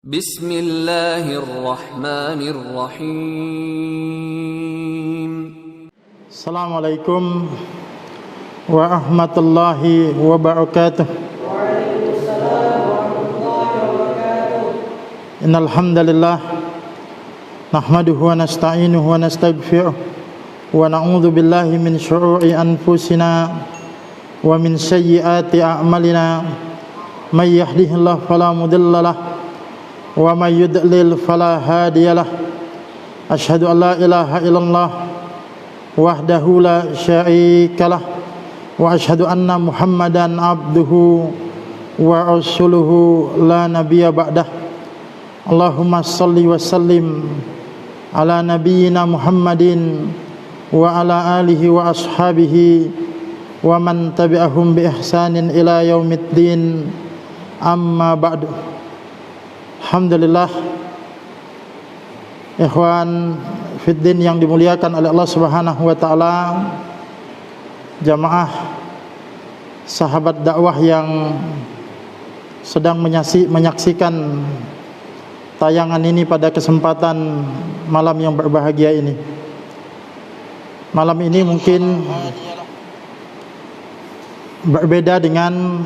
Bismillahirrahmanirrahim. Assalamualaikum warahmatullahi wabarakatuh. Innal hamdalillah nahmaduhu wa nasta'inuhu wa nastaghfiruh wa na'udzu billahi min syururi anfusina wa min sayyiati a'malina. May yahdihillahu fala mudilla lahu wa may yudlil fala hadiyalah. Asyhadu an la ilaha illallah wahdahu la syarikalah wa asyhadu anna Muhammadan abduhu wa rasuluhu la nabiyya ba'dah. Allahumma shalli wa sallim ala nabiyyina Muhammadin wa ala alihi wa ashabihi wa man tabi'ahum bi ihsanin ila yaumiddin. Amma ba'du. Alhamdulillah, ikhwan fiddin yang dimuliakan oleh Allah Subhanahu wa taala, jamaah sahabat dakwah yang sedang menyaksikan tayangan ini pada kesempatan malam yang berbahagia ini. Malam ini mungkin berbeda dengan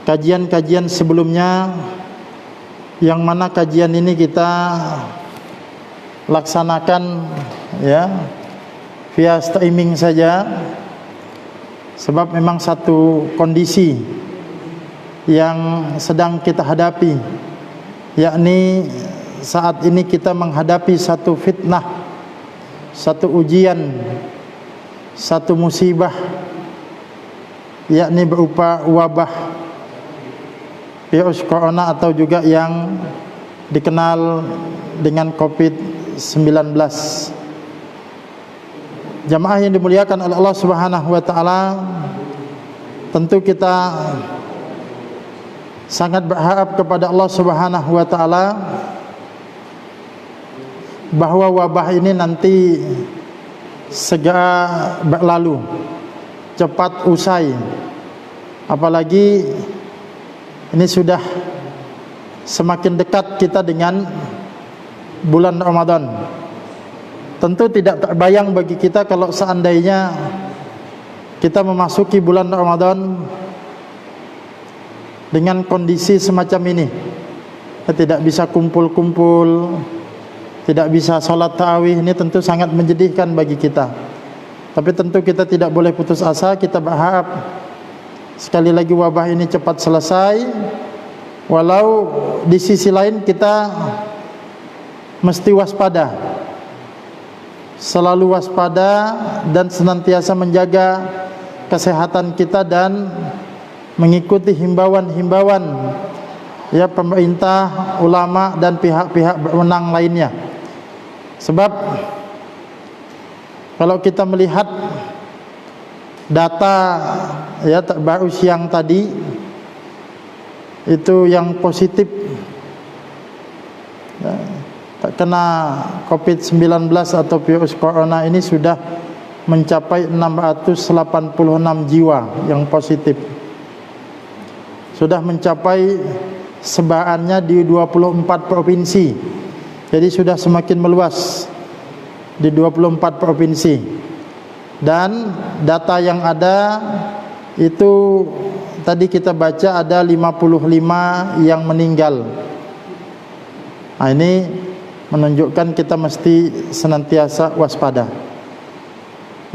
kajian-kajian sebelumnya, yang mana kajian ini kita laksanakan ya via streaming saja, sebab memang satu kondisi yang sedang kita hadapi, yakni saat ini kita menghadapi satu fitnah, satu ujian, satu musibah, yakni berupa wabah virus corona atau juga yang dikenal dengan COVID-19. Jamaah yang dimuliakan oleh Allah Subhanahu wa taala, tentu kita sangat berharap kepada Allah Subhanahu wa taala bahwa wabah ini nanti segera berlalu, cepat usai. Apalagi ini sudah semakin dekat kita dengan bulan Ramadan. Tentu tidak terbayang bagi kita kalau seandainya kita memasuki bulan Ramadan dengan kondisi semacam ini. Kita tidak bisa kumpul-kumpul, tidak bisa sholat tarawih. Ini tentu sangat menyedihkan bagi kita. Tapi tentu kita tidak boleh putus asa. Kita berharap sekali lagi wabah ini cepat selesai. Walau di sisi lain kita mesti waspada, selalu waspada dan senantiasa menjaga kesehatan kita dan mengikuti himbauan-himbauan ya pemerintah, ulama dan pihak-pihak berwenang lainnya. Sebab kalau kita melihat data ya terbaru siang tadi, itu yang positif ya, terkena COVID-19 atau virus corona ini sudah mencapai 686 jiwa yang positif. Sudah mencapai sebarannya di 24 provinsi. Jadi sudah semakin meluas di 24 provinsi. Dan data yang ada itu tadi kita baca ada 55 yang meninggal. Nah, ini menunjukkan kita mesti senantiasa waspada.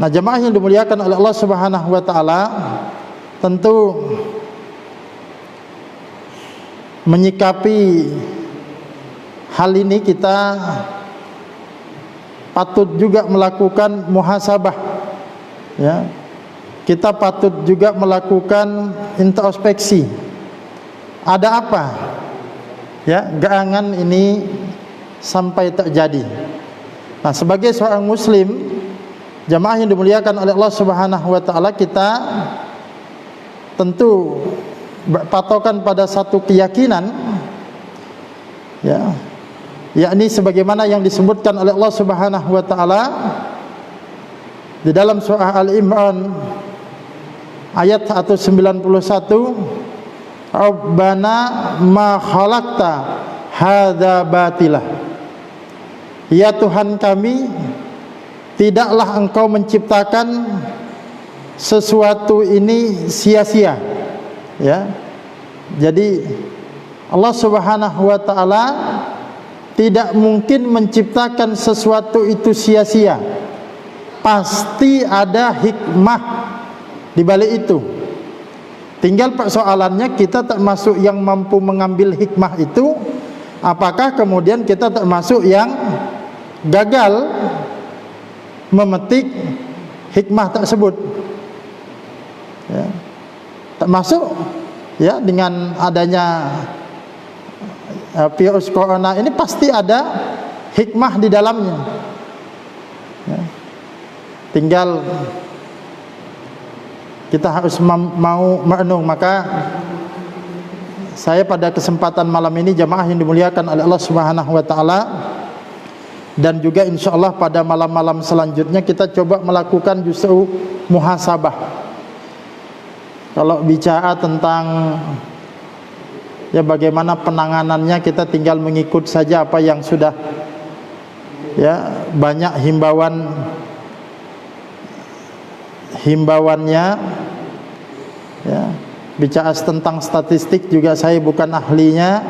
Nah, jemaah yang dimuliakan oleh Allah Subhanahu wa taala, tentu menyikapi hal ini kita patut juga melakukan muhasabah. Ya, kita patut juga melakukan introspeksi. Ada apa ya gerangan ini sampai terjadi? Nah, sebagai seorang muslim, jamaah yang dimuliakan oleh Allah Subhanahu wa taala, kita tentu berpatokan pada satu keyakinan ya, yakni sebagaimana yang disebutkan oleh Allah Subhanahu wa taala di dalam surah Al-Imran ayat 191, Rabbana ma khalaqta hadza batilah. Ya Tuhan kami, tidaklah Engkau menciptakan sesuatu ini sia-sia. Ya. Jadi Allah Subhanahu wa taala tidak mungkin menciptakan sesuatu itu sia-sia. Pasti ada hikmah di balik itu. Tinggal persoalannya kita termasuk yang mampu mengambil hikmah itu, apakah kemudian kita termasuk yang gagal memetik hikmah tersebut. Ya. Termasuk ya dengan adanya virus corona ini pasti ada hikmah di dalamnya. Ya. Tinggal kita harus mau merenung. Maka saya pada kesempatan malam ini jamaah yang dimuliakan oleh Allah Subhanahu wa taala, dan juga insyaallah pada malam-malam selanjutnya kita coba melakukan justru muhasabah. Kalau bicara tentang ya bagaimana penanganannya, kita tinggal mengikut saja apa yang sudah ya banyak himbauannya ya. Bicara tentang statistik juga saya bukan ahlinya.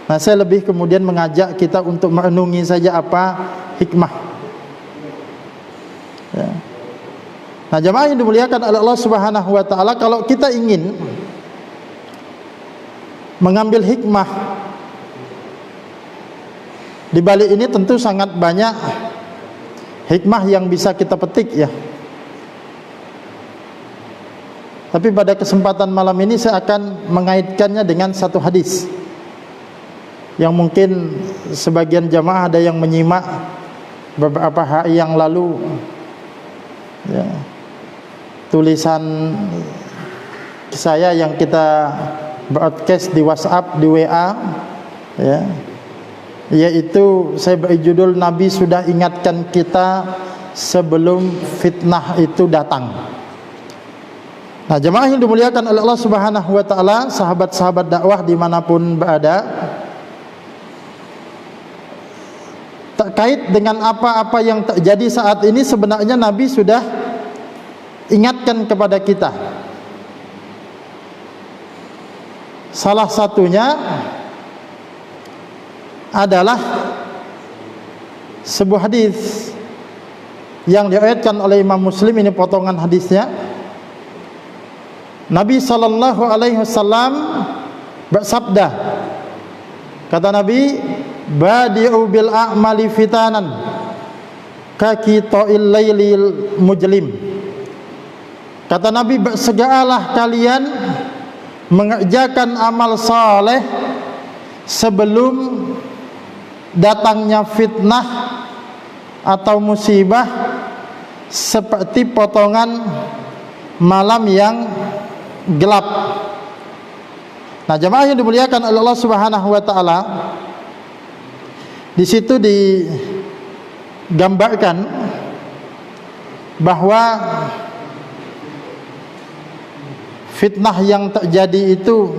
Nah, saya lebih kemudian mengajak kita untuk merenungi saja apa hikmah ya. Nah, jemaah yang dimuliakan oleh Allah Subhanahu wa taala, kalau kita ingin mengambil hikmah di balik ini, tentu sangat banyak hikmah yang bisa kita petik ya. Tapi pada kesempatan malam ini saya akan mengaitkannya dengan satu hadis yang mungkin sebagian jamaah ada yang menyimak beberapa hari yang lalu ya, tulisan saya yang kita broadcast di WhatsApp, di WA ya, yaitu saya beri judul Nabi sudah ingatkan kita sebelum fitnah itu datang. Nah, jemaah yang dimuliakan oleh Allah Subhanahu wa taala, sahabat-sahabat dakwah dimanapun berada, terkait dengan apa-apa yang terjadi saat ini sebenarnya Nabi sudah ingatkan kepada kita. Salah satunya adalah sebuah hadis yang diriwayatkan oleh Imam Muslim, ini potongan hadisnya. Nabi sallallahu alaihi wasallam bersabda, kata Nabi, badi'u bil a'mali fitanan kaqita'il lailil mujlim. Kata Nabi, bersegeralah kalian mengerjakan amal saleh sebelum datangnya fitnah atau musibah seperti potongan malam yang gelap. Nah, jemaah yang dimuliakan oleh Allah Subhanahu wa taala, di situ digambarkan bahwa fitnah yang terjadi itu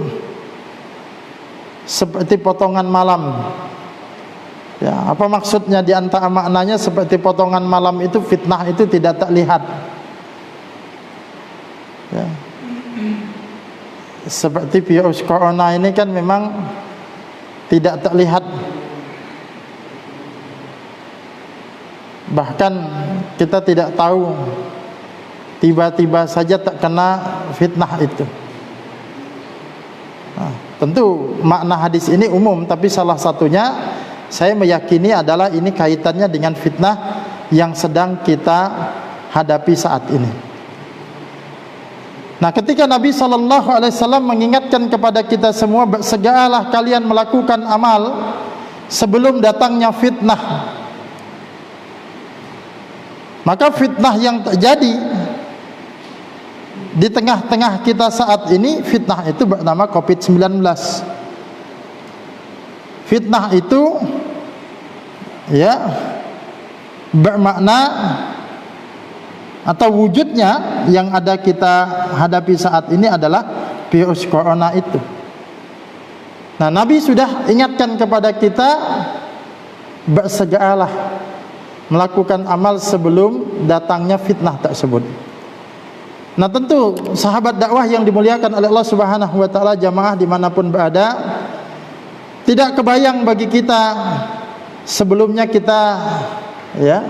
seperti potongan malam. Ya, apa maksudnya? Di antara maknanya seperti potongan malam itu, fitnah itu tidak terlihat. Ya. Seperti virus corona ini kan memang tidak terlihat. Bahkan kita tidak tahu, tiba-tiba saja terkena fitnah itu. Nah, tentu makna hadis ini umum, tapi salah satunya saya meyakini adalah ini kaitannya dengan fitnah yang sedang kita hadapi saat ini. Nah, ketika Nabi SAW mengingatkan kepada kita semua, bersegeralah kalian melakukan amal sebelum datangnya fitnah. Maka fitnah yang terjadi di tengah-tengah kita saat ini, fitnah itu bernama COVID-19. Fitnah itu ya bermakna atau wujudnya yang ada kita hadapi saat ini adalah virus corona itu. Nah, Nabi sudah ingatkan kepada kita, bersegeralah melakukan amal sebelum datangnya fitnah tersebut. Nah, tentu sahabat dakwah yang dimuliakan oleh Allah Subhanahu wa taala, jamaah dimanapun berada, tidak kebayang bagi kita sebelumnya kita, ya,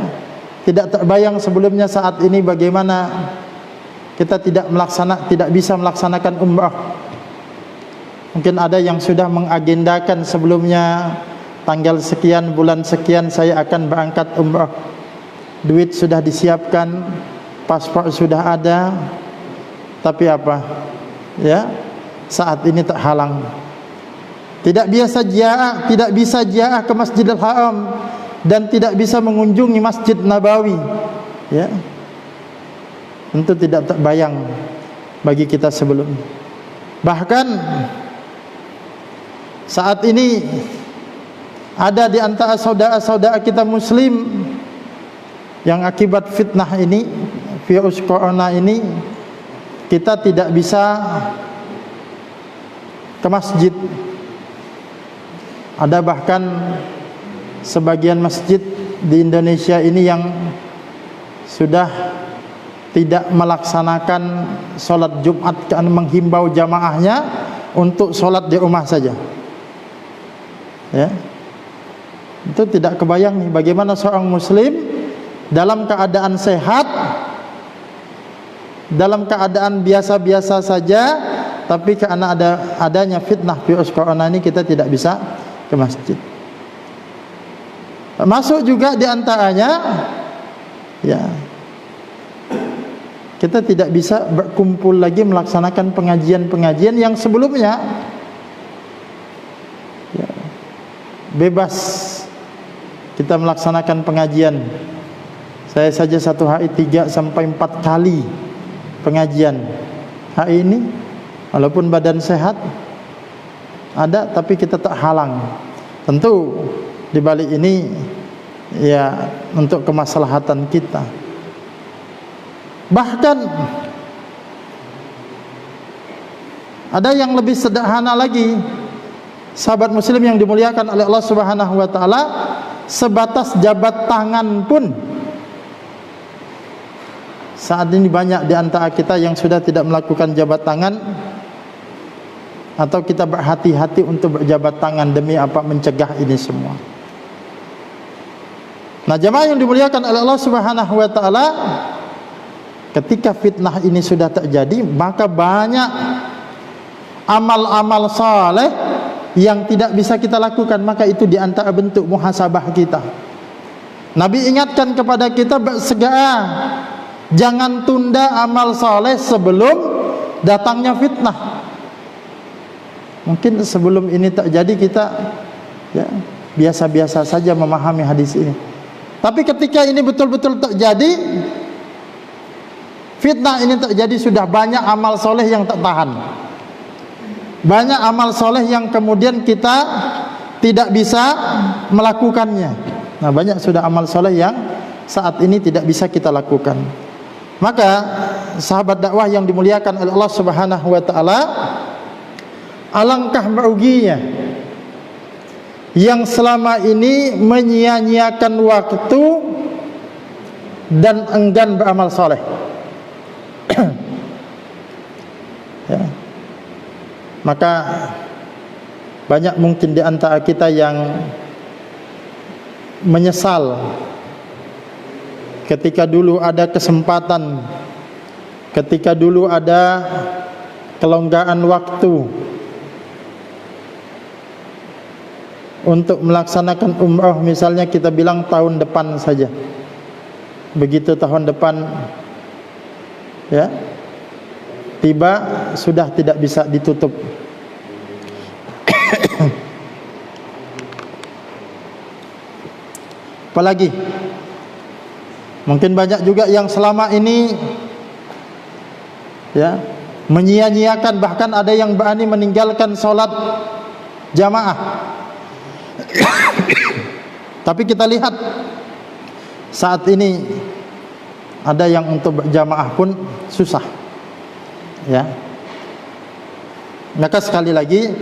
tidak terbayang sebelumnya saat ini bagaimana kita tidak bisa melaksanakan umrah. Mungkin ada yang sudah mengagendakan sebelumnya, tanggal sekian, bulan sekian saya akan berangkat umrah. Duit sudah disiapkan, paspor sudah ada, tapi apa? Ya, saat ini terhalang. Tidak bisa ziarah ke Masjidil Haram dan tidak bisa mengunjungi Masjid Nabawi. Ya. Tentu tidak terbayang bagi kita sebelumnya. Bahkan saat ini ada di antara saudara-saudara kita muslim yang akibat fitnah ini, virus corona ini, kita tidak bisa ke masjid. Ada bahkan sebagian masjid di Indonesia ini yang sudah tidak melaksanakan sholat Jumat, karena menghimbau jamaahnya untuk sholat di rumah saja. Ya, itu tidak kebayang nih bagaimana seorang muslim dalam keadaan sehat, dalam keadaan biasa-biasa saja, tapi karena adanya fitnah virus corona ini kita tidak bisa ke masjid. Masuk juga di antaranya, ya, kita tidak bisa berkumpul lagi melaksanakan pengajian-pengajian yang sebelumnya, ya, bebas kita melaksanakan pengajian. Saya saja satu hari 3 sampai 4 kali pengajian. Hari ini walaupun badan sehat ada, tapi kita tak halang. Tentu di balik ini ya untuk kemaslahatan kita. Bahkan ada yang lebih sederhana lagi, sahabat muslim yang dimuliakan oleh Allah Subhanahu wa taala, sebatas jabat tangan pun saat ini banyak di antara kita yang sudah tidak melakukan jabat tangan, atau kita berhati-hati untuk berjabat tangan demi apa? Mencegah ini semua. Nah, jemaah yang dimuliakan oleh Allah Subhanahu wa taala, ketika fitnah ini sudah terjadi, maka banyak amal-amal saleh yang tidak bisa kita lakukan, maka itu di antara bentuk muhasabah kita. Nabi ingatkan kepada kita, bersegera, jangan tunda amal saleh sebelum datangnya fitnah. Mungkin sebelum ini terjadi kita ya biasa-biasa saja memahami hadis ini. Tapi ketika ini betul-betul terjadi, fitnah ini terjadi, sudah banyak amal soleh yang tertahan. Banyak amal soleh yang kemudian kita tidak bisa melakukannya. Nah, banyak sudah amal soleh yang saat ini tidak bisa kita lakukan. Maka sahabat dakwah yang dimuliakan oleh Allah Subhanahu wa taala, alangkah meruginya yang selama ini menyia-nyiakan waktu dan enggan beramal soleh. Ya. Maka banyak mungkin di antara kita yang menyesal ketika dulu ada kesempatan, ketika dulu ada kelonggaran waktu untuk melaksanakan umrah, misalnya kita bilang tahun depan saja. Begitu tahun depan ya tiba, sudah tidak bisa ditutup. Apalagi mungkin banyak juga yang selama ini ya menyia-nyiakan, bahkan ada yang berani meninggalkan sholat jamaah. Tapi kita lihat saat ini ada yang untuk berjamaah pun susah. Ya. Maka sekali lagi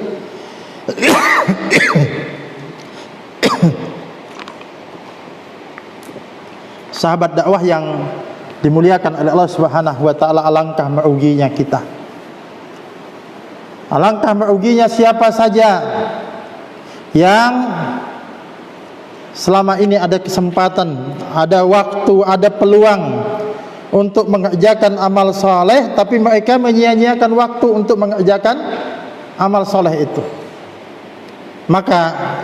Sahabat dakwah yang dimuliakan oleh Allah Subhanahu wa taala, alangkah meruginya kita. Alangkah meruginya siapa saja yang selama ini ada kesempatan, ada waktu, ada peluang untuk mengerjakan amal soleh, tapi mereka menyia-nyiakan waktu untuk mengerjakan amal soleh itu. Maka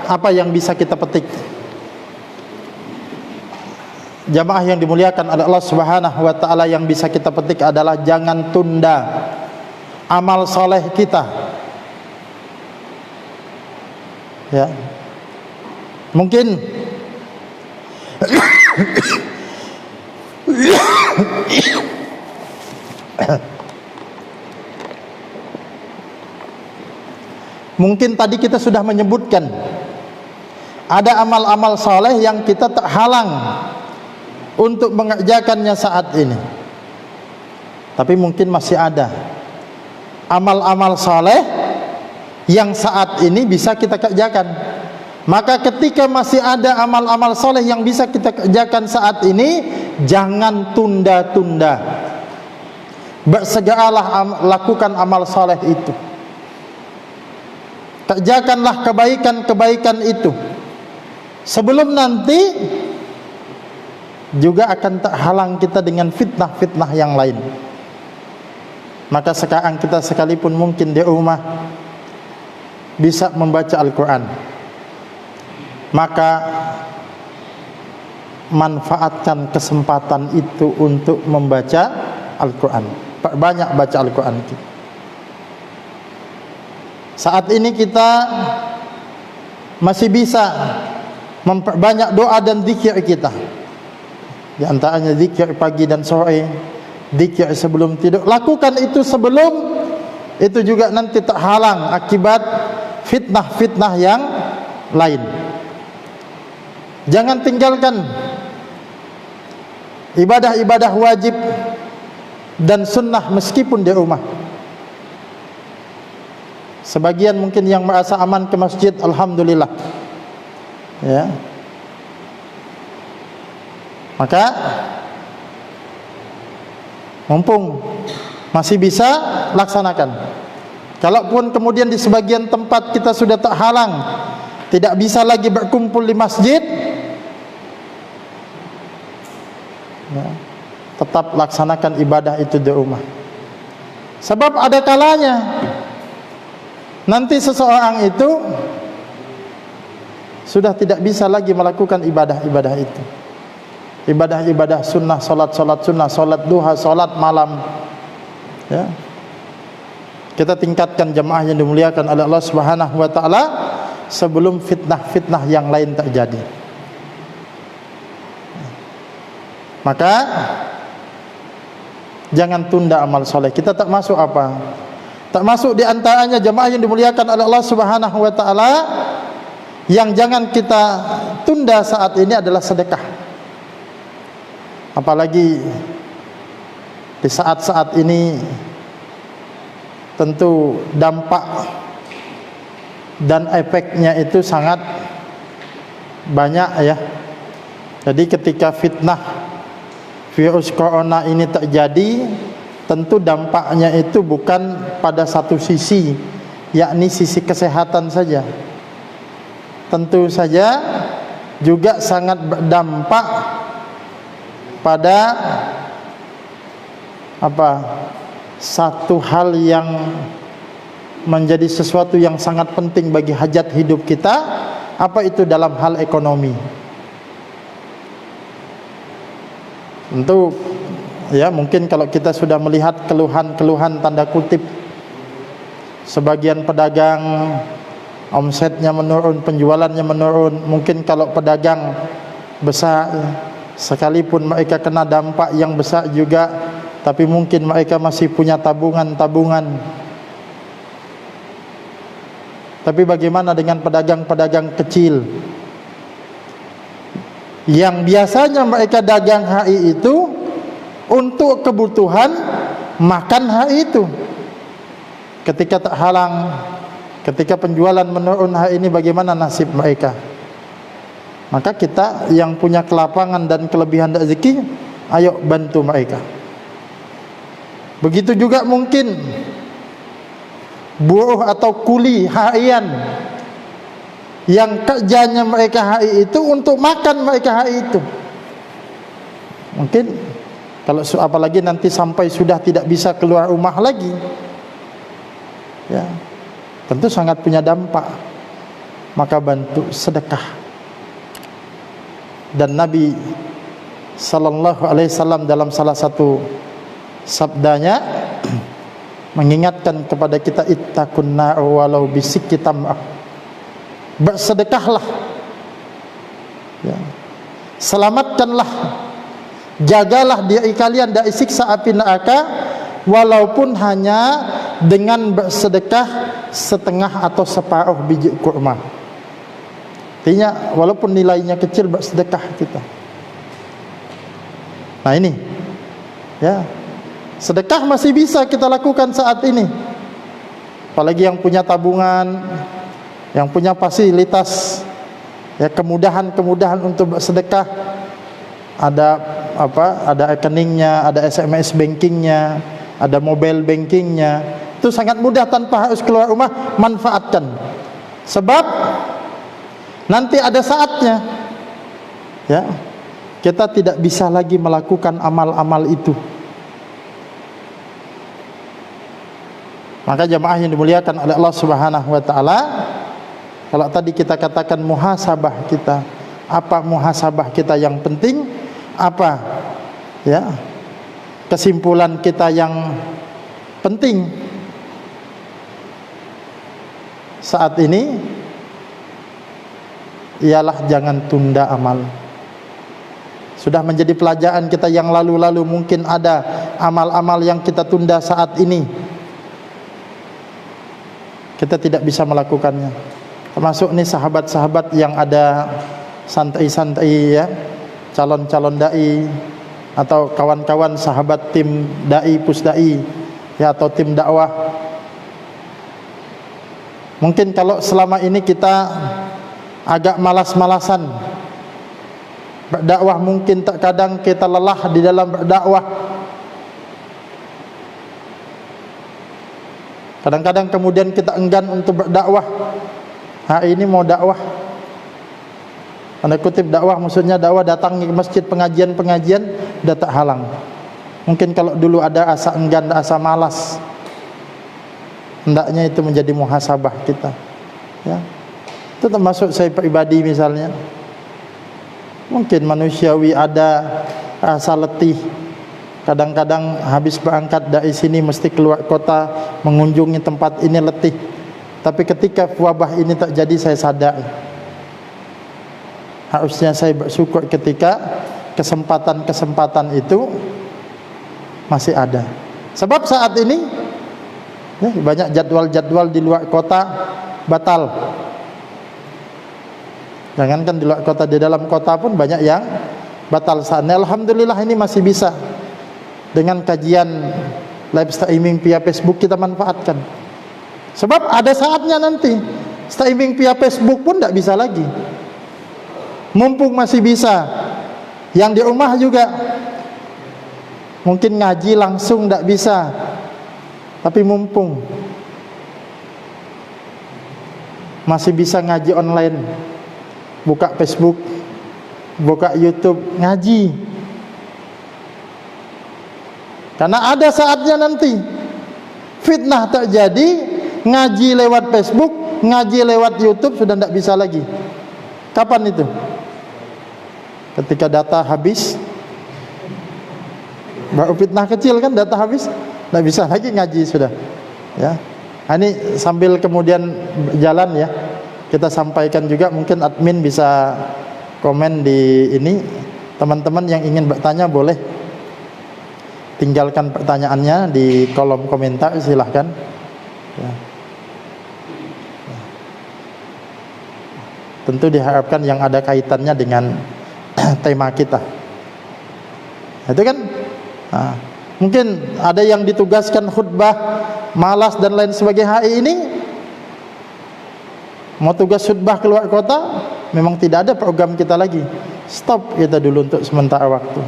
apa yang bisa kita petik? Jamaah yang dimuliakan oleh Allah Subhanahu wa taala, yang bisa kita petik adalah jangan tunda amal soleh kita. Ya. Mungkin mungkin tadi kita sudah menyebutkan ada amal-amal soleh yang kita tak halang untuk mengerjakannya saat ini, tapi mungkin masih ada amal-amal soleh yang saat ini bisa kita kerjakan. Maka ketika masih ada amal-amal soleh yang bisa kita kerjakan saat ini, jangan tunda-tunda. Bersegeralah lakukan amal soleh itu. Kerjakanlah kebaikan-kebaikan itu, sebelum nanti juga akan tak halang kita dengan fitnah-fitnah yang lain. Maka sekarang kita sekalipun mungkin di rumah bisa membaca Al-Quran, maka manfaatkan kesempatan itu untuk membaca Al-Quran. Perbanyak baca Al-Quran kita. Saat ini kita masih bisa memperbanyak doa dan zikir kita. Di antaranya zikir pagi dan sore, zikir sebelum tidur. Lakukan itu sebelum, itu juga nanti tak halang akibat fitnah-fitnah yang lain. Jangan tinggalkan ibadah-ibadah wajib dan sunnah meskipun di rumah. Sebagian mungkin yang merasa aman ke masjid, alhamdulillah. Ya. Maka mumpung masih bisa, laksanakan. Kalaupun kemudian di sebagian tempat kita sudah tak halang, tidak bisa lagi berkumpul di masjid, ya, tetap laksanakan ibadah itu di rumah. Sebab ada kalanya nanti seseorang itu sudah tidak bisa lagi melakukan ibadah-ibadah itu. Ibadah-ibadah sunnah, solat-solat sunnah, solat duha, solat malam. Ya. Kita tingkatkan jemaah yang dimuliakan oleh Allah Subhanahu wa taala sebelum fitnah-fitnah yang lain terjadi. Maka jangan tunda amal soleh. Kita tak masuk apa? Tak masuk di antaranya jemaah yang dimuliakan oleh Allah Subhanahu wa taala yang jangan kita tunda saat ini adalah sedekah. Apalagi di saat-saat ini tentu dampak dan efeknya itu sangat banyak ya. Jadi ketika fitnah virus corona ini terjadi, tentu dampaknya itu bukan pada satu sisi, yakni sisi kesehatan saja. Tentu saja juga sangat berdampak pada satu hal yang menjadi sesuatu yang sangat penting bagi hajat hidup kita, apa itu dalam hal ekonomi. Tentu ya, mungkin kalau kita sudah melihat keluhan-keluhan tanda kutip, sebagian pedagang omsetnya menurun, penjualannya menurun. Mungkin kalau pedagang besar, sekalipun mereka kena dampak yang besar juga, tapi mungkin mereka masih punya tabungan-tabungan. Tapi bagaimana dengan pedagang-pedagang kecil yang biasanya mereka dagang hari itu untuk kebutuhan makan hari itu? Ketika tak halang Ketika penjualan menurun hari ini, bagaimana nasib mereka? Maka kita yang punya kelapangan dan kelebihan rezeki, ayo bantu mereka. Begitu juga mungkin buruh atau kuli harian yang kerjanya mereka hari itu untuk makan mereka hari itu. Mungkin kalau apalagi nanti sampai sudah tidak bisa keluar rumah lagi, ya, tentu sangat punya dampak. Maka bantu sedekah. Dan Nabi sallallahu alaihi wasallam dalam salah satu sabdanya mengingatkan kepada kita, ittaqun nar walau bisikki tamrah. Bersedekahlah, ya. Selamatkanlah, jagalah diri kalian dari siksa api neraka, walaupun hanya dengan bersedekah setengah atau separuh biji kurma. Artinya walaupun nilainya kecil, bersedekah kita. Nah ini, ya, sedekah masih bisa kita lakukan saat ini. Apalagi yang punya tabungan, yang punya fasilitas, ya, kemudahan untuk bersedekah. Ada apa? Ada rekeningnya, ada SMS bankingnya, ada mobile bankingnya. Itu sangat mudah tanpa harus keluar rumah. Manfaatkan. Sebab nanti ada saatnya, ya, kita tidak bisa lagi melakukan amal-amal itu. Maka jamaah yang dimuliakan oleh Allah Subhanahu wa taala, kalau tadi kita katakan muhasabah kita, apa muhasabah kita yang penting? Apa, ya, kesimpulan kita yang penting saat ini ialah jangan tunda amal. Sudah menjadi pelajaran kita yang lalu-lalu. Mungkin ada amal-amal yang kita tunda saat ini, kita tidak bisa melakukannya. Termasuk nih sahabat-sahabat yang ada santri-santri, ya, calon-calon dai atau kawan-kawan sahabat tim dai, pusdai, ya, atau tim dakwah. Mungkin kalau selama ini kita agak malas-malasan berdakwah, mungkin terkadang kita lelah di dalam berdakwah. Kadang-kadang kemudian kita enggan untuk berdakwah. Hari ini mau dakwah, tanda kutip dakwah, maksudnya dakwah, datang ke masjid, pengajian udah tak halang. Mungkin kalau dulu ada asa enggan, asa malas, hendaknya itu menjadi muhasabah kita, ya. Itu termasuk saya pribadi misalnya. Mungkin manusiawi ada rasa letih. Kadang-kadang habis berangkat dari sini mesti keluar kota mengunjungi tempat ini, letih. Tapi ketika wabah ini terjadi, saya sadar harusnya saya bersyukur ketika kesempatan-kesempatan itu masih ada. Sebab saat ini, ya, banyak jadwal-jadwal di luar kota batal. Jangankan di luar kota, di dalam kota pun banyak yang batal saat ini. Alhamdulillah ini masih bisa. Dengan kajian live streaming via Facebook kita manfaatkan. Sebab ada saatnya nanti streaming via Facebook pun tidak bisa lagi. Mumpung masih bisa, yang di rumah juga mungkin ngaji langsung tidak bisa, tapi mumpung masih bisa ngaji online, buka Facebook, buka YouTube, ngaji. Karena ada saatnya nanti fitnah terjadi, ngaji lewat Facebook, ngaji lewat YouTube sudah tidak bisa lagi. Kapan itu? Ketika data habis. Baru fitnah kecil kan, data habis, tidak bisa lagi ngaji sudah, ya. Ini sambil kemudian jalan, ya, kita sampaikan juga, mungkin admin bisa komen di ini. Teman-teman yang ingin bertanya boleh tinggalkan pertanyaannya di kolom komentar, silahkan, ya. Tentu diharapkan yang ada kaitannya dengan tema kita. Itu kan, nah, mungkin ada yang ditugaskan khutbah malas dan lain sebagainya. Hari ini Mau tugas khutbah keluar kota, memang tidak ada program kita lagi. Stop kita dulu untuk sementara waktu.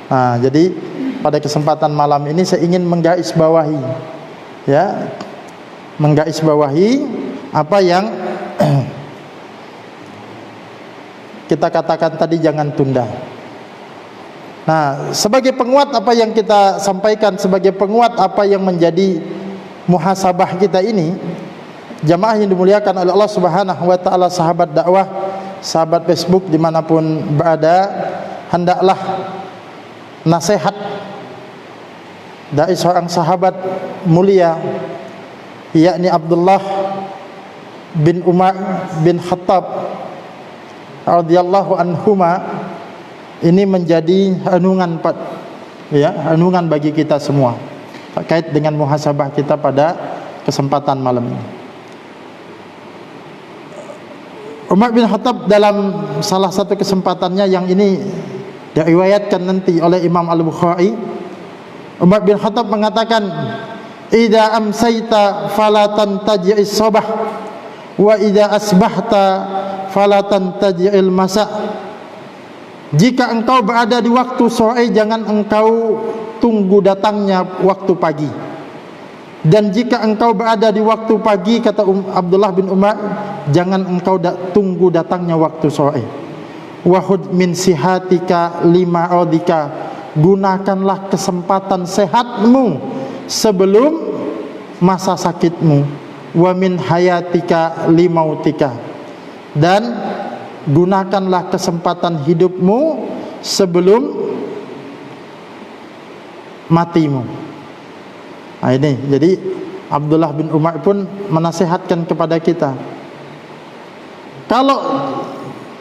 Nah, jadi pada kesempatan malam ini saya ingin menggarisbawahi, ya, menggarisbawahi apa yang kita katakan tadi, jangan tunda. Nah, sebagai penguat apa yang kita sampaikan, sebagai penguat apa yang menjadi muhasabah kita ini, jamaah yang dimuliakan oleh Allah Subhanahu wa taala, sahabat dakwah, sahabat Facebook dimanapun berada, hendaklah nasihat dari seorang sahabat mulia, yakni Abdullah bin Umar bin Khattab radhiyallahu anhuma, ini menjadi renungan, ya, renungan bagi kita semua terkait dengan muhasabah kita pada kesempatan malam ini. Umar bin Khattab dalam salah satu kesempatannya yang ini diriwayatkan nanti oleh Imam Al-Bukhari, Umar bin Khattab mengatakan, "Idza amsayta fala tantaji'is sabah wa idza asbahta fala tantaji'il masa." Jika engkau berada di waktu sore, jangan engkau tunggu datangnya waktu pagi. Dan jika engkau berada di waktu pagi, kata Abdullah bin Umar, jangan engkau tunggu datangnya waktu sore. Wahud min sihatika lima radika, gunakanlah kesempatan sehatmu sebelum masa sakitmu. Wa min hayatika limautika, dan gunakanlah kesempatan hidupmu sebelum matimu. Nah, ini jadi Abdullah bin Umar pun menasihatkan kepada kita, kalau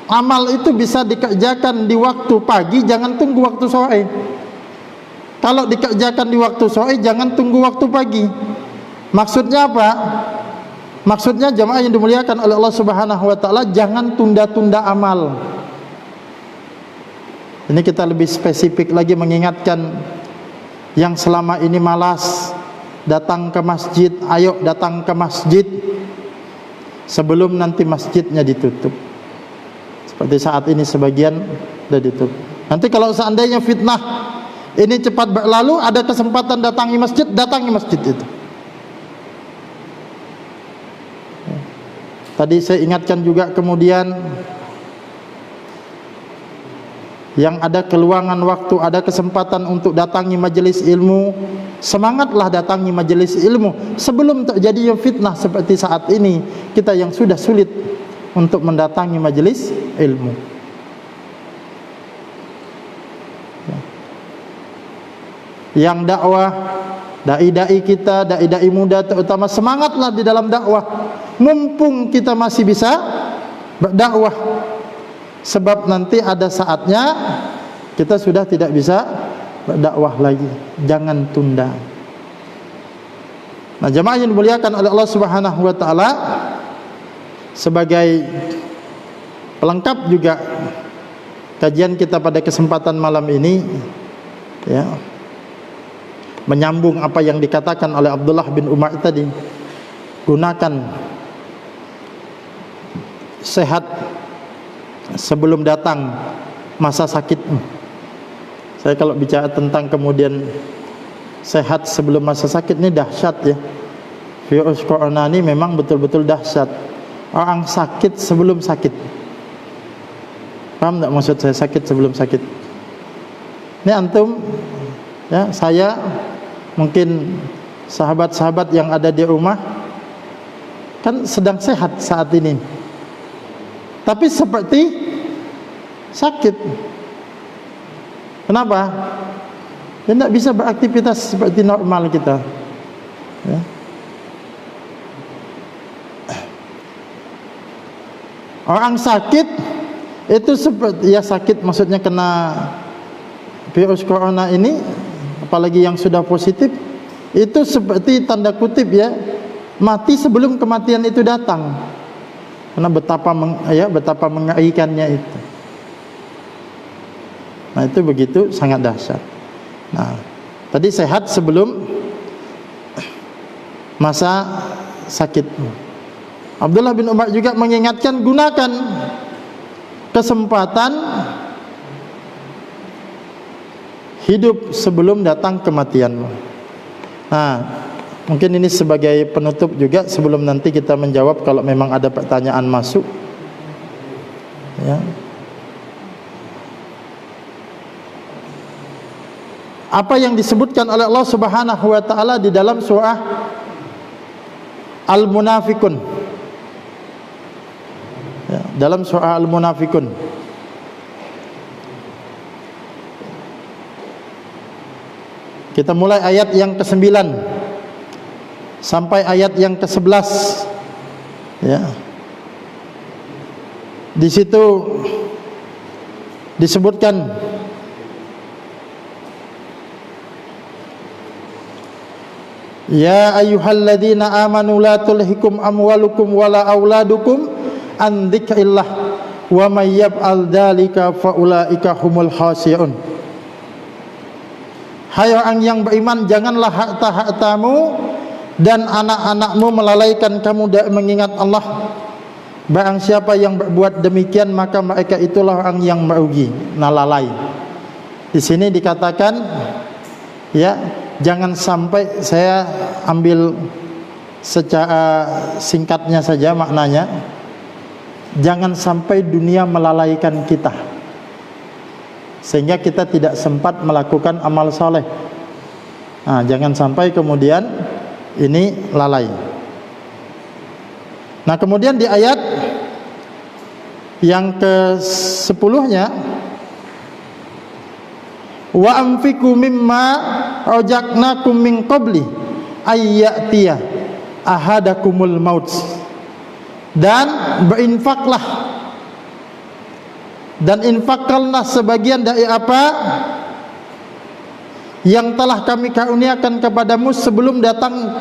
amal itu bisa dikerjakan di waktu pagi, jangan tunggu waktu sore. Kalau dikerjakan di waktu sore, jangan tunggu waktu pagi. Maksudnya apa? Maksudnya jamaah yang dimuliakan oleh Allah Subhanahu wa taala, jangan tunda-tunda amal. Ini kita lebih spesifik lagi mengingatkan yang selama ini malas datang ke masjid, ayo datang ke masjid sebelum nanti masjidnya ditutup. Seperti saat ini sebagian sudah ditutup. Nanti kalau seandainya fitnah ini cepat berlalu, ada kesempatan datangi masjid, datangi masjid itu. Tadi saya ingatkan juga kemudian yang ada keluangan waktu, ada kesempatan untuk datangi majelis ilmu, semangatlah datangi majelis ilmu sebelum terjadi yang fitnah seperti saat ini, kita yang sudah sulit untuk mendatangi majelis ilmu. Yang dakwah, dai-dai kita, dai-dai muda terutama, semangatlah di dalam dakwah mumpung kita masih bisa berdakwah, sebab nanti ada saatnya kita sudah tidak bisa berdakwah lagi. Jangan tunda. Nah, jemaah yang dimuliakan oleh Allah Subhanahu wa taala, sebagai pelengkap juga kajian kita pada kesempatan malam ini, ya, menyambung apa yang dikatakan oleh Abdullah bin Umar tadi, gunakan sehat sebelum datang masa sakitmu. Saya kalau bicara tentang kemudian sehat sebelum masa sakit, ini dahsyat ya. Virus corona ini memang betul-betul dahsyat. Orang sakit sebelum sakit. Paham tak maksud saya, sakit sebelum sakit? Ini antum, ya, saya, mungkin sahabat-sahabat yang ada di rumah kan sedang sehat saat ini, tapi seperti sakit. Kenapa? Dia tidak bisa beraktivitas seperti normal kita, ya. Orang sakit itu seperti, ya sakit maksudnya kena virus corona ini, apalagi yang sudah positif, itu seperti tanda kutip ya, mati sebelum kematian itu datang. Karena betapa mengerikannya itu. Nah, itu begitu sangat dahsyat. Nah, tadi sehat sebelum masa sakit. Abdullah bin Umar juga mengingatkan, gunakan kesempatan hidup sebelum datang kematianmu. Nah, mungkin ini sebagai penutup juga sebelum nanti kita menjawab kalau memang ada pertanyaan masuk. Ya. Apa yang disebutkan oleh Allah Subhanahu wa taala di dalam surah Al-Munafikun. Ya, dalam surah Al-Munafikun. Kita mulai ayat yang ke-9 sampai ayat yang ke-11. Ya. Di situ disebutkan ya ayyuhalladzina amanu la tulhikum amwalukum wala auladukum an dzikrillah wa may yaf'al dzalika faulaika humul khasirun. Hai orang yang beriman, janganlah harta-hartamu dan anak-anakmu melalaikan kamu dari mengingat Allah. Barang siapa yang berbuat demikian maka mereka itulah orang yang merugi, lalai. Di sini dikatakan ya, jangan sampai, saya ambil secara singkatnya saja maknanya, jangan sampai dunia melalaikan kita sehingga kita tidak sempat melakukan amal soleh. Nah, jangan sampai kemudian ini lalai. Nah, kemudian di ayat yang ke-10-nya, wa anfiqu mimma rajaqnakum min qabli ayyatiya ahadakumul maut, dan berinfaklah dan infakkanlah sebagian dari apa yang telah kami karuniakan kepadamu sebelum datang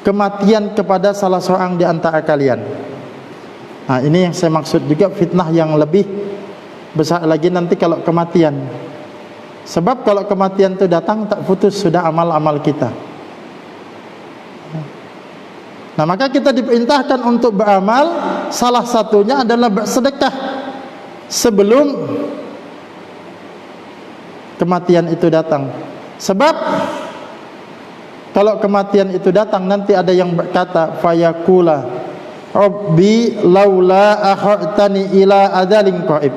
kematian kepada salah seorang di antara kalian. Nah, ini yang saya maksud juga, fitnah yang lebih besar lagi nanti kalau kematian. Sebab kalau kematian itu datang, tak putus sudah amal-amal kita. Nah, maka kita diperintahkan untuk beramal, salah satunya adalah bersedekah sebelum kematian itu datang. Sebab kalau kematian itu datang, nanti ada yang berkata, fayaqula rabbi laula akhartani ila adalin qarib,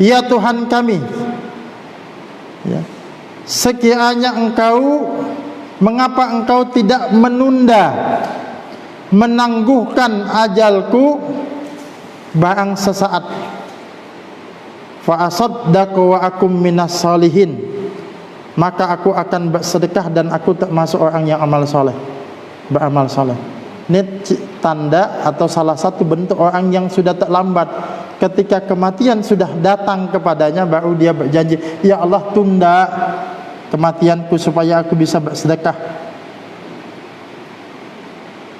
ya Tuhan kami, ya, sekiranya engkau, mengapa engkau tidak menunda, menangguhkan ajalku barang sesaat, fa asaddaqu wa akum minas salihin, maka aku akan bersedekah dan aku termasuk orang yang amal soleh, beramal soleh. Ini tanda atau salah satu bentuk orang yang sudah terlambat. Ketika kematian sudah datang kepadanya, baru dia berjanji, ya Allah, tunda kematianku supaya aku bisa bersedekah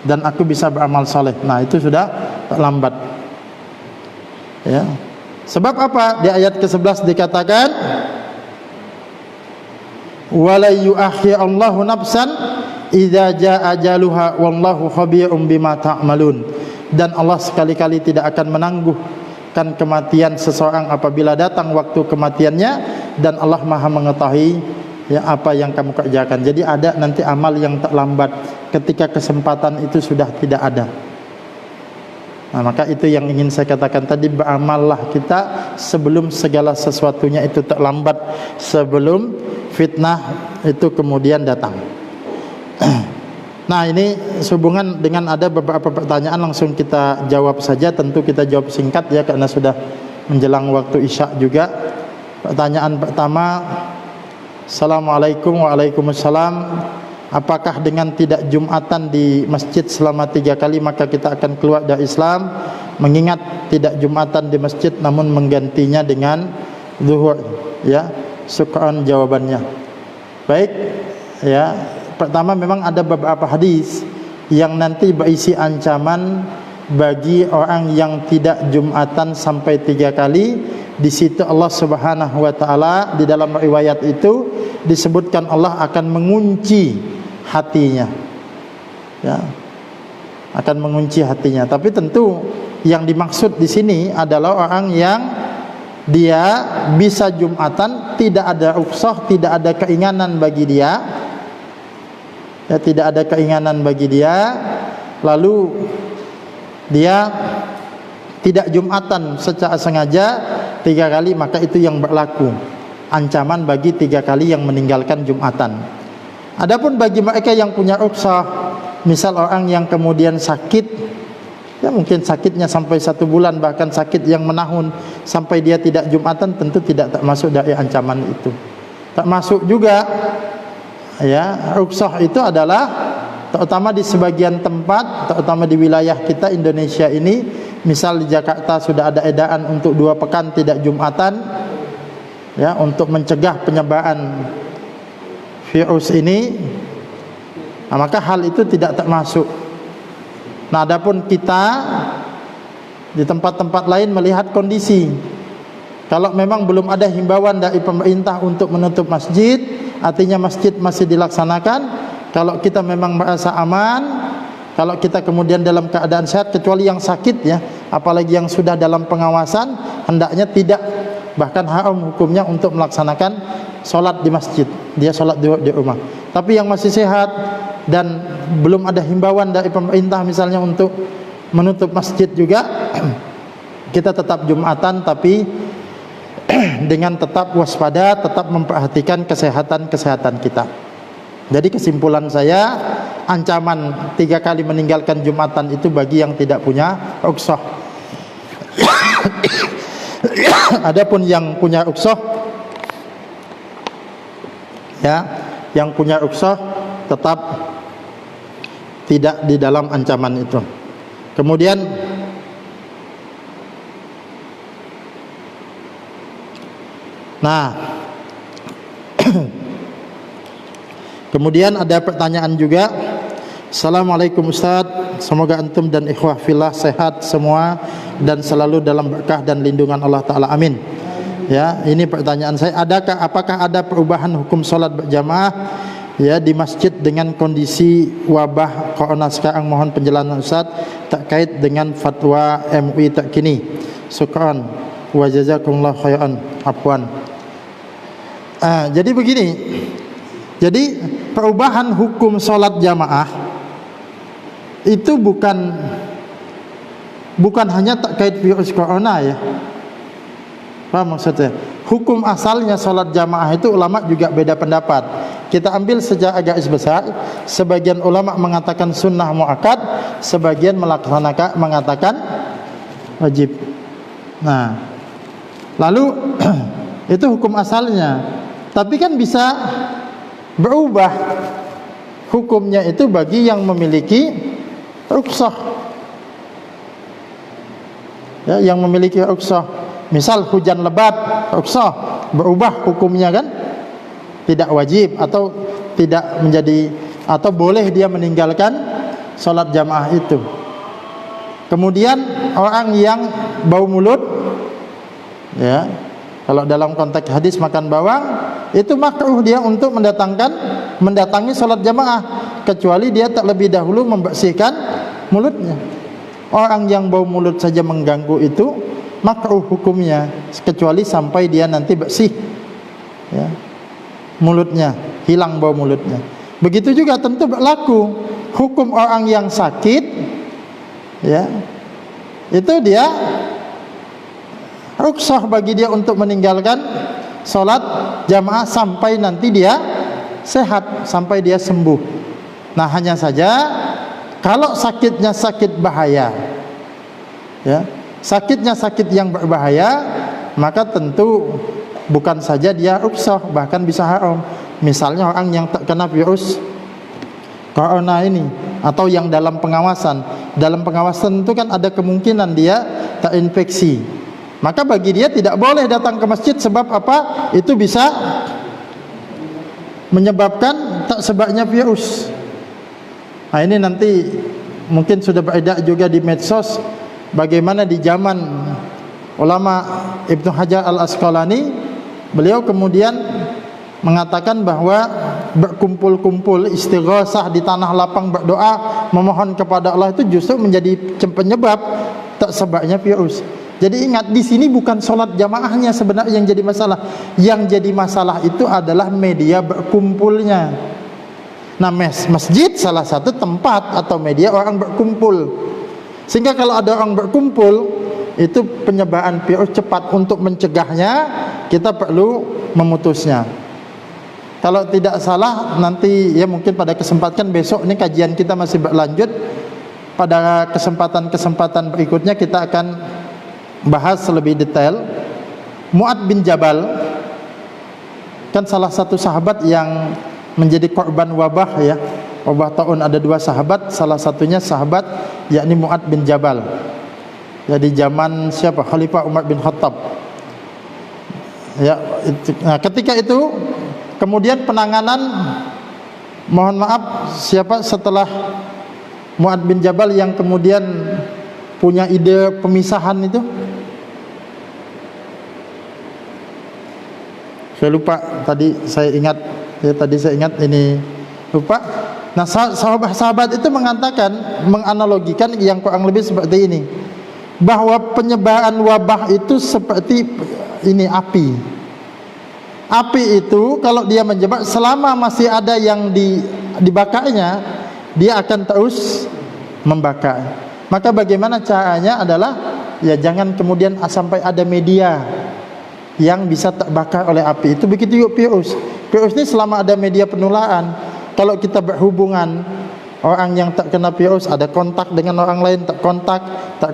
dan aku bisa beramal soleh. Nah, itu sudah terlambat. Ya. Sebab apa? Di ayat ke-11 dikatakan, wala yu'akhirullahu nafsan idza jaa ajaluha wallahu khabirum bima ta'malun. Dan Allah sekali-kali tidak akan menangguhkan kematian seseorang apabila datang waktu kematiannya, dan Allah Maha mengetahui ya apa yang kamu kerjakan. Jadi ada nanti amal yang terlambat ketika kesempatan itu sudah tidak ada. Nah, maka itu yang ingin saya katakan tadi, beramallah kita sebelum segala sesuatunya itu terlambat, sebelum fitnah itu kemudian datang. Nah, ini sehubungan dengan ada beberapa pertanyaan, langsung kita jawab saja. Tentu kita jawab singkat ya, karena sudah menjelang waktu isya juga. Pertanyaan pertama, Assalamualaikum. Waalaikumsalam. Apakah dengan tidak Jumatan di masjid selama 3 kali maka kita akan keluar dari Islam? Mengingat tidak Jumatan di masjid namun menggantinya dengan zuhur. Ya, syukran jawabannya. Baik, ya. Pertama, memang ada beberapa hadis yang nanti berisi ancaman bagi orang yang tidak Jumatan sampai 3 kali. Di situ Allah Subhanahu wa taala, di dalam riwayat itu disebutkan Allah akan mengunci hatinya. Ya. akan mengunci hatinya. Tapi tentu yang dimaksud di sini adalah orang yang dia bisa Jumatan, tidak ada rukhsah, tidak ada keinginan bagi dia, ya, tidak ada keinginan bagi dia, lalu dia tidak Jumatan secara sengaja 3 kali, maka itu yang berlaku ancaman bagi 3 kali yang meninggalkan Jumatan. Adapun bagi mereka yang punya rukhsah, misal orang yang kemudian sakit, ya mungkin sakitnya sampai 1 bulan, bahkan sakit yang menahun sampai dia tidak Jumatan, tentu tidak termasuk dari ancaman itu. Termasuk juga, ya, rukhsah itu adalah terutama di sebagian tempat, terutama di wilayah kita Indonesia ini, misal di Jakarta sudah ada edaran untuk 2 pekan tidak Jumatan, ya, untuk mencegah penyebaran virus ini. Nah, maka hal itu tidak termasuk. Nah, adapun kita di tempat-tempat lain melihat kondisi. Kalau memang belum ada himbauan dari pemerintah untuk menutup masjid, artinya masjid masih dilaksanakan. Kalau kita memang merasa aman, kalau kita kemudian dalam keadaan sehat, kecuali yang sakit, ya, apalagi yang sudah dalam pengawasan, hendaknya tidak, bahkan haram hukumnya untuk melaksanakan sholat di masjid. Dia sholat di rumah. Tapi yang masih sehat dan belum ada himbauan dari pemerintah misalnya untuk menutup masjid juga, kita tetap Jumatan, tapi dengan tetap waspada, tetap memperhatikan kesehatan kita. Jadi kesimpulan saya, ancaman 3 kali meninggalkan Jumatan itu bagi yang tidak punya rukhsah. Adapun yang punya rukhsah, ya, yang punya rukhsah tetap tidak di dalam ancaman itu. Kemudian kemudian ada pertanyaan juga. Assalamualaikum Ustaz, semoga antum dan ikhwah fillah sehat semua dan selalu dalam berkah dan lindungan Allah Ta'ala, amin. Ya, ini pertanyaan saya, apakah ada perubahan hukum sholat berjamaah, ya, di masjid dengan kondisi wabah corona sekarang? Mohon penjelasan Ustaz terkait dengan fatwa MUI terkini. Syukran wa jazakumullah khairan. Afwan. Jadi begini. Jadi perubahan hukum sholat jamaah itu bukan hanya terkait virus corona, ya. Paham maksudnya? Hukum asalnya sholat jamaah itu ulama juga beda pendapat. Kita ambil secara garis besar, sebagian ulama mengatakan sunnah muakkad, sebagian mengatakan wajib. Nah, lalu itu hukum asalnya. Tapi kan bisa berubah hukumnya itu bagi yang memiliki rukhsah, ya, yang memiliki rukhsah. Misal hujan lebat, rukhsah, berubah hukumnya kan, tidak wajib atau tidak menjadi, atau boleh dia meninggalkan sholat jamaah itu. Kemudian orang yang bau mulut, ya, kalau dalam konteks hadis makan bawang, itu makruh dia untuk mendatangi sholat jamaah, kecuali dia terlebih dahulu membersihkan mulutnya. Orang yang bau mulut saja mengganggu itu makruh hukumnya, kecuali sampai dia nanti bersih, ya, mulutnya, hilang bau mulutnya. Begitu juga tentu berlaku hukum orang yang sakit, ya, itu dia rukhsah bagi dia untuk meninggalkan sholat jamaah sampai nanti dia sehat, sampai dia sembuh. Nah, hanya saja kalau sakitnya sakit bahaya, ya, sakitnya sakit yang berbahaya, maka tentu bukan saja dia rukhsah, bahkan bisa haram. Misalnya orang yang terkena virus corona ini, atau yang dalam pengawasan. Dalam pengawasan itu kan ada kemungkinan dia terinfeksi. Maka bagi dia tidak boleh datang ke masjid. Sebab apa? Itu bisa menyebabkan tersebarnya virus. Nah, ini nanti mungkin sudah beredar juga di medsos, bagaimana di zaman ulama Ibnu Hajar al-Asqalani, beliau kemudian mengatakan bahwa berkumpul-kumpul istighasah di tanah lapang, berdoa memohon kepada Allah, itu justru menjadi penyebab tak sebabnya virus. Jadi ingat, di sini bukan solat jamaahnya sebenarnya yang jadi masalah. Yang jadi masalah itu adalah media berkumpulnya. Nah, masjid salah satu tempat atau media orang berkumpul. Sehingga kalau ada orang berkumpul, itu penyebaran virus cepat. Untuk mencegahnya, kita perlu memutusnya. Kalau tidak salah, nanti ya mungkin pada kesempatan besok ini kajian kita masih berlanjut. Pada kesempatan-kesempatan berikutnya kita akan bahas lebih detail. Mu'ad bin Jabal kan salah satu sahabat yang menjadi korban wabah ya. Wabah taun, ada 2 sahabat, salah satunya sahabat yakni Mu'ad bin Jabal. Jadi zaman siapa? Khalifah Umar bin Khattab. Ya, nah, ketika itu kemudian penanganan, mohon maaf, siapa setelah Mu'ad bin Jabal yang kemudian punya ide pemisahan itu? Saya lupa, tadi saya ingat ini lupa. Nah, sahabat-sahabat itu mengatakan, menganalogikan yang kurang lebih seperti ini, bahwa penyebaran wabah itu seperti ini api. Api itu kalau dia menyebar, selama masih ada yang dibakarnya, dia akan terus membakar. Maka bagaimana caranya adalah ya jangan kemudian sampai ada media yang bisa terbakar oleh api. Itu begitu juga virus. Virus ini selama ada media penularan, kalau kita berhubungan, orang yang terkena virus ada kontak dengan orang lain, tak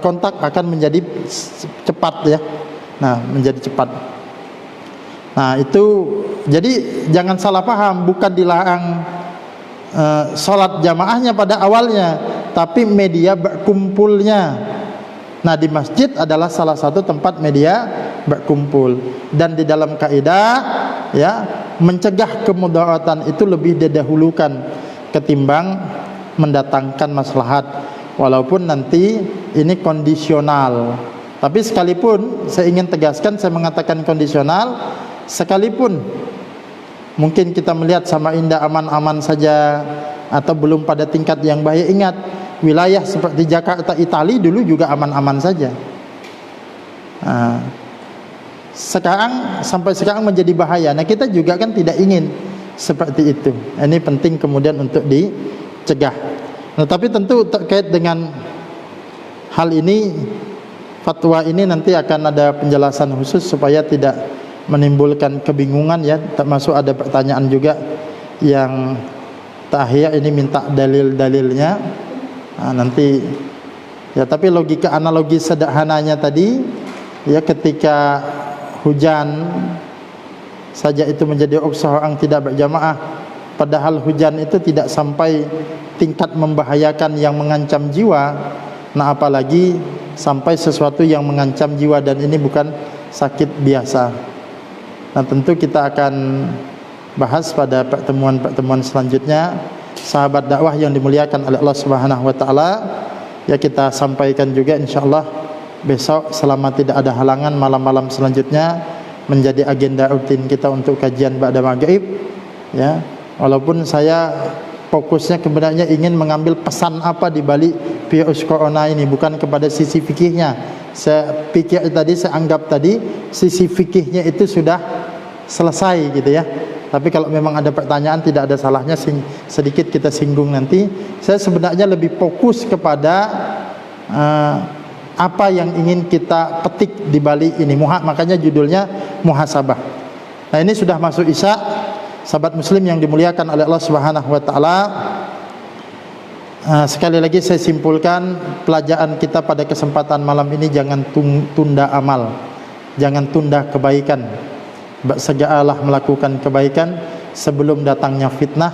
kontak akan menjadi cepat ya. Nah, menjadi cepat. Nah, itu jadi jangan salah paham, bukan dilarang sholat jamaahnya pada awalnya, tapi media berkumpulnya. Nah, di masjid adalah salah satu tempat media berkumpul. Dan di dalam kaidah ya, mencegah kemudaratan itu lebih didahulukan ketimbang mendatangkan maslahat. Walaupun nanti ini kondisional. Tapi sekalipun saya ingin tegaskan, saya mengatakan kondisional, sekalipun mungkin kita melihat sama indah aman-aman saja atau belum pada tingkat yang baik, ingat wilayah seperti Jakarta, Italia dulu juga aman-aman saja. Nah, sampai sekarang menjadi bahaya. Nah, kita juga kan tidak ingin seperti itu. Ini penting kemudian untuk dicegah. Nah, tapi tentu terkait dengan hal ini, fatwa ini nanti akan ada penjelasan khusus supaya tidak menimbulkan kebingungan ya. Termasuk ada pertanyaan juga yang terakhir ini minta dalil-dalilnya. Nah, nanti ya, tapi logika analogi sederhananya tadi ya, ketika hujan saja itu menjadi rukhsah orang tidak berjamaah, padahal hujan itu tidak sampai tingkat membahayakan yang mengancam jiwa. Nah, apalagi sampai sesuatu yang mengancam jiwa, dan ini bukan sakit biasa. Nah, tentu kita akan bahas pada pertemuan-pertemuan selanjutnya. Sahabat dakwah yang dimuliakan oleh Allah Subhanahu wa taala, ya kita sampaikan juga insyaallah besok selama tidak ada halangan, malam-malam selanjutnya menjadi agenda rutin kita untuk kajian ba'da maghrib ya. Walaupun saya fokusnya sebenarnya ingin mengambil pesan apa di balik virus corona ini, bukan kepada sisi fikihnya. Saya anggap tadi sisi fikihnya itu sudah selesai gitu ya. Tapi kalau memang ada pertanyaan, tidak ada salahnya sedikit kita singgung nanti. Saya sebenarnya lebih fokus kepada apa yang ingin kita petik di balik ini. Makanya judulnya muhasabah. Nah, ini sudah masuk Isya. Sahabat muslim yang dimuliakan oleh Allah Subhanahu wa taala, sekali lagi saya simpulkan pelajaran kita pada kesempatan malam ini, jangan tunda amal, jangan tunda kebaikan. Bersegeralah melakukan kebaikan sebelum datangnya fitnah,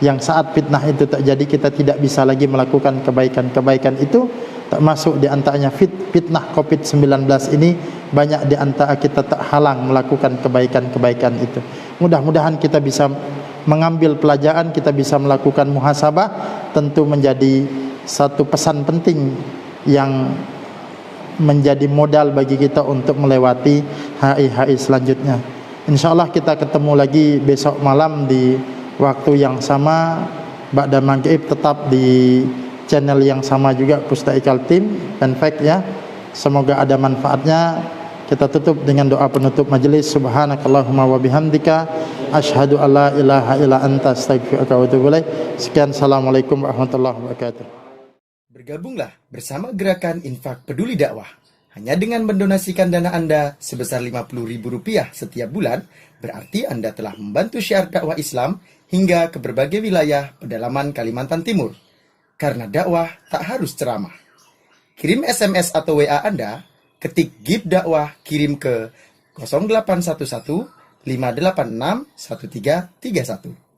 yang saat fitnah itu terjadi kita tidak bisa lagi melakukan kebaikan itu, termasuk di antaranya fitnah COVID-19 ini. Banyak di antara kita terhalang melakukan kebaikan-kebaikan itu. Mudah-mudahan kita bisa mengambil pelajaran, kita bisa melakukan muhasabah. Tentu menjadi satu pesan penting yang menjadi modal bagi kita untuk melewati hari-hari selanjutnya. InsyaAllah kita ketemu lagi besok malam di waktu yang sama, ba'da maghrib tetap di channel yang sama juga Pustaikal Tim Penfek ya. Semoga ada manfaatnya. Kita tutup dengan doa penutup majelis. Subhanakallahumma wa bihamdika asyhadu alla ilaha illa anta astaghfiruka wa atubu ilaik. Sekian, assalamualaikum warahmatullahi wabarakatuh. Bergabunglah bersama gerakan Infak Peduli Dakwah. Hanya dengan mendonasikan dana Anda sebesar Rp50.000 setiap bulan, berarti Anda telah membantu syiar dakwah Islam hingga ke berbagai wilayah pedalaman Kalimantan Timur. Karena dakwah tak harus ceramah. Kirim SMS atau WA Anda, ketik GIB Dakwah, kirim ke 0811 586 1331.